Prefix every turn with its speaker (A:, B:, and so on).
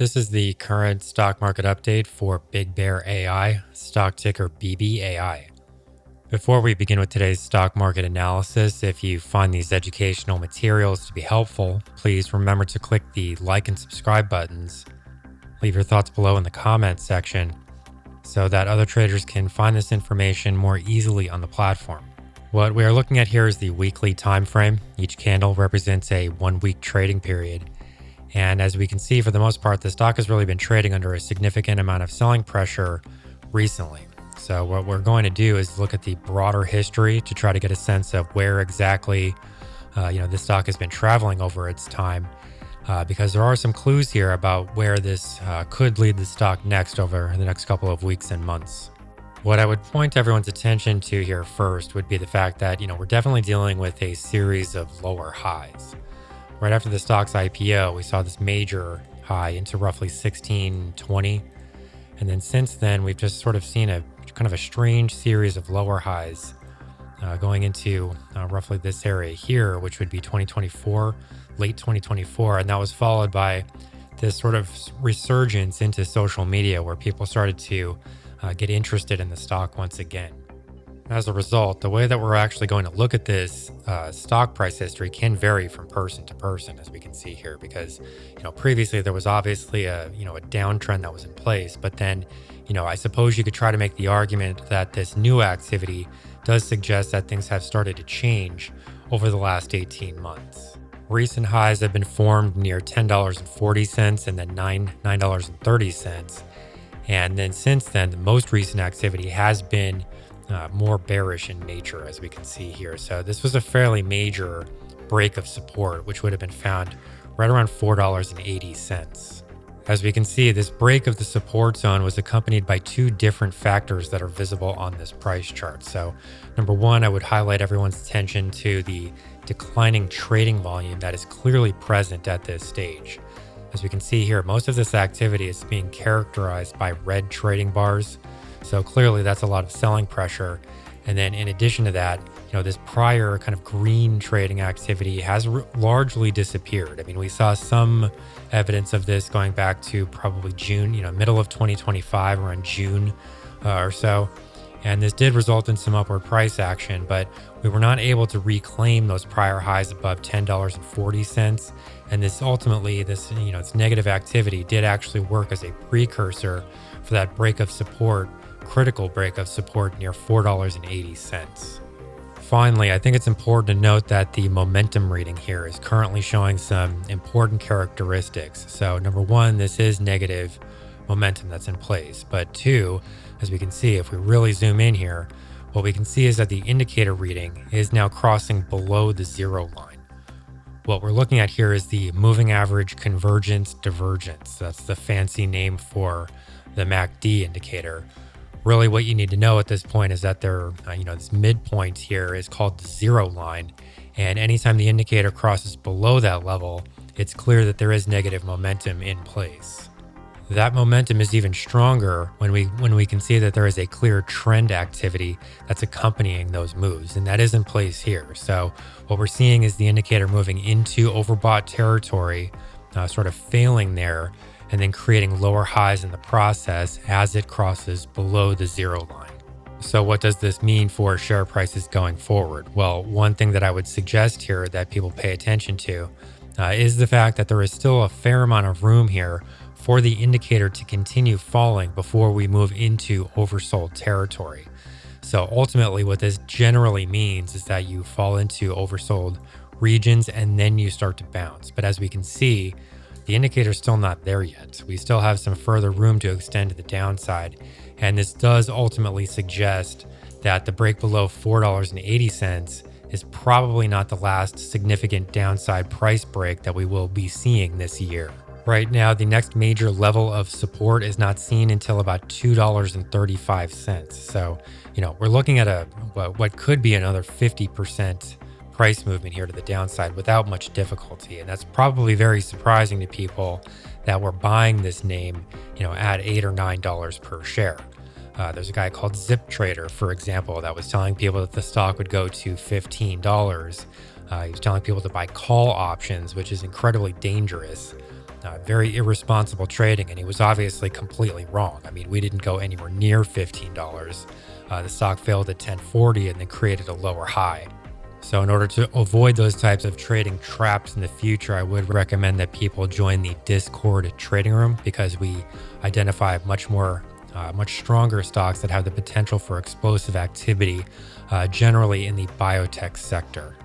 A: This is the current stock market update for BigBear.ai, stock ticker BBAI. Before we begin with today's stock market analysis, if you find these educational materials to be helpful, please remember to click the like and subscribe buttons. Leave your thoughts below in the comments section so that other traders can find this information more easily on the platform. What we are looking at here is the weekly time frame. Each candle represents a 1-week trading period. And as we can see, for the most part, the stock has really been trading under a significant amount of selling pressure recently. So what we're going to do is look at the broader history to try to get a sense of where exactly, the stock has been traveling over its time, because there are some clues here about where this could lead the stock next over the next couple of weeks and months. What I would point everyone's attention to here first would be the fact that, we're definitely dealing with a series of lower highs. Right after the stock's IPO, we saw this major high into roughly 1620. And then since then, we've just sort of seen a kind of a strange series of lower highs going into roughly this area here, which would be 2024, late 2024. And that was followed by this sort of resurgence into social media where people started to get interested in the stock once again. As a result, the way that we're actually going to look at this stock price history can vary from person to person, as we can see here, because, previously there was obviously a downtrend that was in place. But then, I suppose you could try to make the argument that this new activity does suggest that things have started to change over the last 18 months. Recent highs have been formed near $10.40 and then $9.30. And then since then, the most recent activity has been more bearish in nature, as we can see here. So this was a fairly major break of support, which would have been found right around $4.80. As we can see, this break of the support zone was accompanied by two different factors that are visible on this price chart. So number one, I would highlight everyone's attention to the declining trading volume that is clearly present at this stage. As we can see here, most of this activity is being characterized by red trading bars. So clearly that's a lot of selling pressure. And then in addition to that, this prior kind of green trading activity has largely disappeared. I mean, we saw some evidence of this going back to probably June, middle of 2025, around June or so. And this did result in some upward price action, but we were not able to reclaim those prior highs above $10.40. And this ultimately, this negative activity did actually work as a precursor for that break of support, critical break of support near $4.80. Finally, I think it's important to note that the momentum reading here is currently showing some important characteristics. So number one, this is negative momentum that's in place. But two, as we can see, if we really zoom in here, what we can see is that the indicator reading is now crossing below the zero line. What we're looking at here is the moving average convergence divergence. That's the fancy name for the MACD indicator. Really what you need to know at this point is that this midpoint here is called the zero line. And anytime the indicator crosses below that level, it's clear that there is negative momentum in place. That momentum is even stronger when we can see that there is a clear trend activity that's accompanying those moves, and that is in place here. So what we're seeing is the indicator moving into overbought territory, sort of failing there, and then creating lower highs in the process as it crosses below the zero line. So what does this mean for share prices going forward? Well, one thing that I would suggest here that people pay attention to is the fact that there is still a fair amount of room here for the indicator to continue falling before we move into oversold territory. So ultimately what this generally means is that you fall into oversold regions and then you start to bounce. But as we can see, the indicator is still not there yet. We still have some further room to extend to the downside. And this does ultimately suggest that the break below $4.80 is probably not the last significant downside price break that we will be seeing this year. Right now, the next major level of support is not seen until about $2.35. So, we're looking at what could be another 50% price movement here to the downside without much difficulty. And that's probably very surprising to people that were buying this name, at $8 or $9 per share. There's a guy called Zip Trader, for example, that was telling people that the stock would go to $15. He was telling people to buy call options, which is incredibly dangerous. very irresponsible trading, and he was obviously completely wrong. I mean, we didn't go anywhere near $15. The stock failed at 1040 and then created a lower high. So in order to avoid those types of trading traps in the future, I would recommend that people join the Discord trading room, because we identify much stronger stocks that have the potential for explosive activity, generally in the biotech sector.